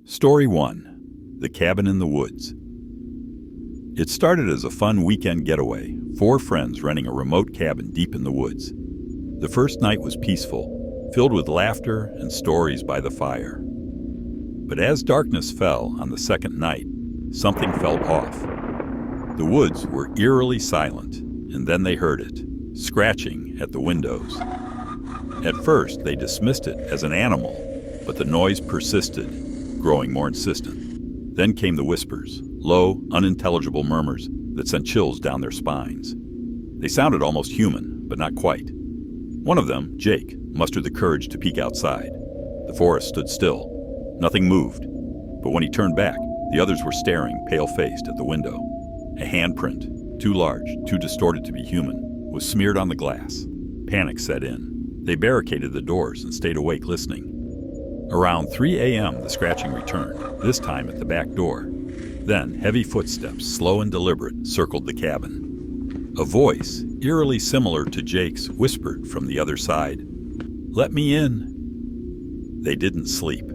Story 1. The Cabin in the Woods. It started as a fun weekend getaway, 4 friends renting a remote cabin deep in the woods. The first night was peaceful, filled with laughter and stories by the fire. But as darkness fell on the second night, something felt off. The woods were eerily silent, and then they heard it, scratching at the windows. At first, they dismissed it as an animal, but the noise persisted, growing more insistent. Then came the whispers, low, unintelligible murmurs that sent chills down their spines. They sounded almost human, but not quite. One of them, Jake, mustered the courage to peek outside. The forest stood still. Nothing moved. But when he turned back, the others were staring, pale-faced, at the window. A handprint, too large, too distorted to be human, was smeared on the glass. Panic set in. They barricaded the doors and stayed awake listening. Around 3 a.m., the scratching returned, this time at the back door. Then, heavy footsteps, slow and deliberate, circled the cabin. A voice, eerily similar to Jake's, whispered from the other side, "Let me in." They didn't sleep.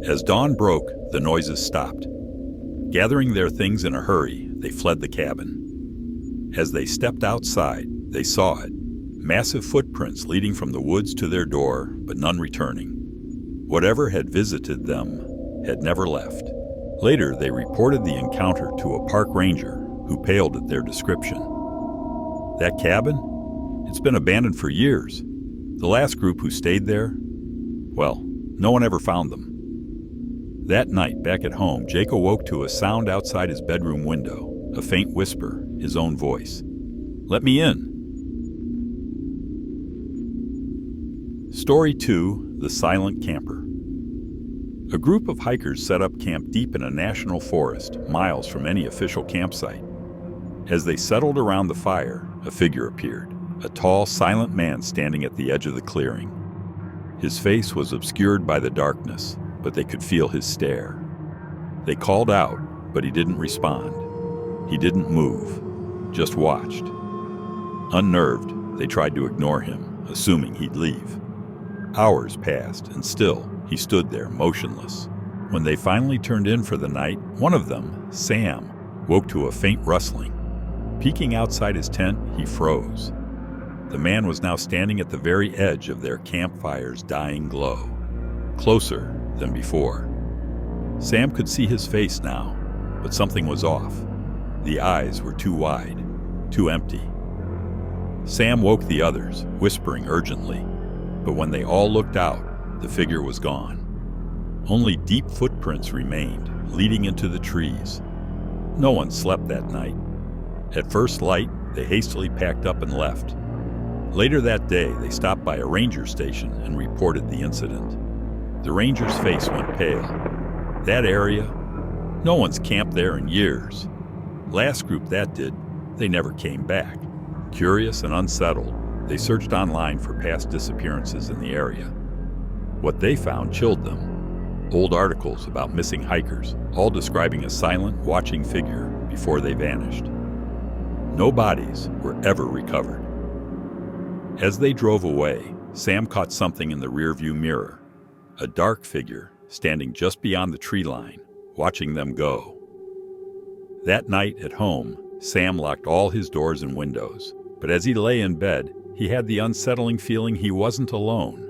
As dawn broke, the noises stopped. Gathering their things in a hurry, they fled the cabin. As they stepped outside, they saw it. Massive footprints leading from the woods to their door, but none returning. Whatever had visited them had never left. Later, they reported the encounter to a park ranger who paled at their description. That cabin? It's been abandoned for years. The last group who stayed there? Well, no one ever found them. That night, back at home, Jake awoke to a sound outside his bedroom window, a faint whisper, his own voice. "Let me in." Story 2. The Silent Camper. A group of hikers set up camp deep in a national forest, miles from any official campsite. As they settled around the fire, a figure appeared, a tall, silent man standing at the edge of the clearing. His face was obscured by the darkness, but they could feel his stare. They called out, but he didn't respond. He didn't move, just watched. Unnerved, they tried to ignore him, assuming he'd leave. Hours passed, and still, he stood there, motionless. When they finally turned in for the night, one of them, Sam, woke to a faint rustling. Peeking outside his tent, he froze. The man was now standing at the very edge of their campfire's dying glow, closer than before. Sam could see his face now, but something was off. The eyes were too wide, too empty. Sam woke the others, whispering urgently, but when they all looked out, the figure was gone. Only deep footprints remained, leading into the trees. No one slept that night. At first light, they hastily packed up and left. Later that day, they stopped by a ranger station and reported the incident. The ranger's face went pale. That area? No one's camped there in years. Last group that did, they never came back. Curious and unsettled, they searched online for past disappearances in the area. What they found chilled them. Old articles about missing hikers, all describing a silent, watching figure before they vanished. No bodies were ever recovered. As they drove away, Sam caught something in the rearview mirror. A dark figure standing just beyond the tree line, watching them go. That night at home, Sam locked all his doors and windows, but as he lay in bed, he had the unsettling feeling he wasn't alone.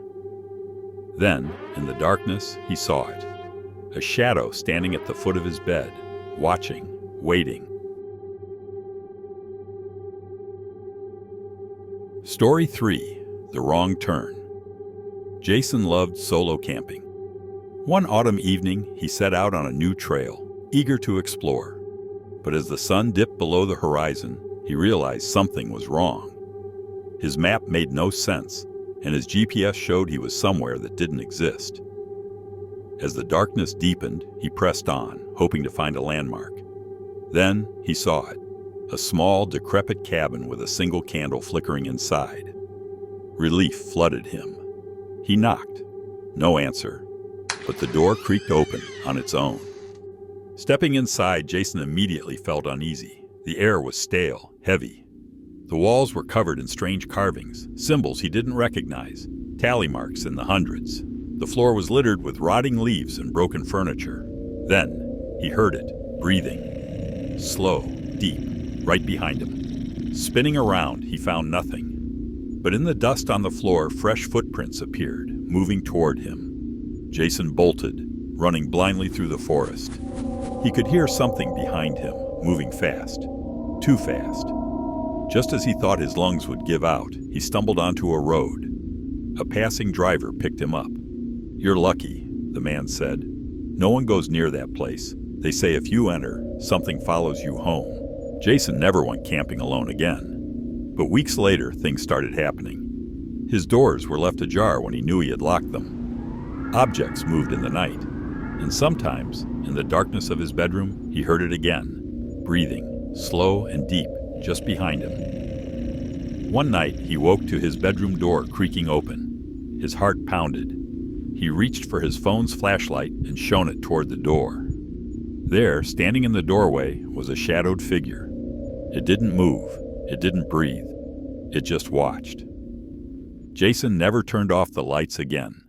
Then, in the darkness, he saw it. A shadow standing at the foot of his bed, watching, waiting. Story 3. The Wrong Turn. Jason loved solo camping. One autumn evening, he set out on a new trail, eager to explore. But as the sun dipped below the horizon, he realized something was wrong. His map made no sense, and his GPS showed he was somewhere that didn't exist. As the darkness deepened, he pressed on, hoping to find a landmark. Then he saw it, a small, decrepit cabin with a single candle flickering inside. Relief flooded him. He knocked. No answer, but the door creaked open on its own. Stepping inside, Jason immediately felt uneasy. The air was stale, heavy. The walls were covered in strange carvings, symbols he didn't recognize, tally marks in the hundreds. The floor was littered with rotting leaves and broken furniture. Then he heard it, breathing. Slow, deep, right behind him. Spinning around, he found nothing. But in the dust on the floor, fresh footprints appeared, moving toward him. Jason bolted, running blindly through the forest. He could hear something behind him, moving fast. Too fast. Just as he thought his lungs would give out, he stumbled onto a road. A passing driver picked him up. "You're lucky," the man said. "No one goes near that place. They say if you enter, something follows you home." Jason never went camping alone again. But weeks later, things started happening. His doors were left ajar when he knew he had locked them. Objects moved in the night. And sometimes, in the darkness of his bedroom, he heard it again, breathing, slow and deep, just behind him. One night, he woke to his bedroom door creaking open. His heart pounded. He reached for his phone's flashlight and shone it toward the door. There, standing in the doorway, was a shadowed figure. It didn't move. It didn't breathe. It just watched. Jason never turned off the lights again.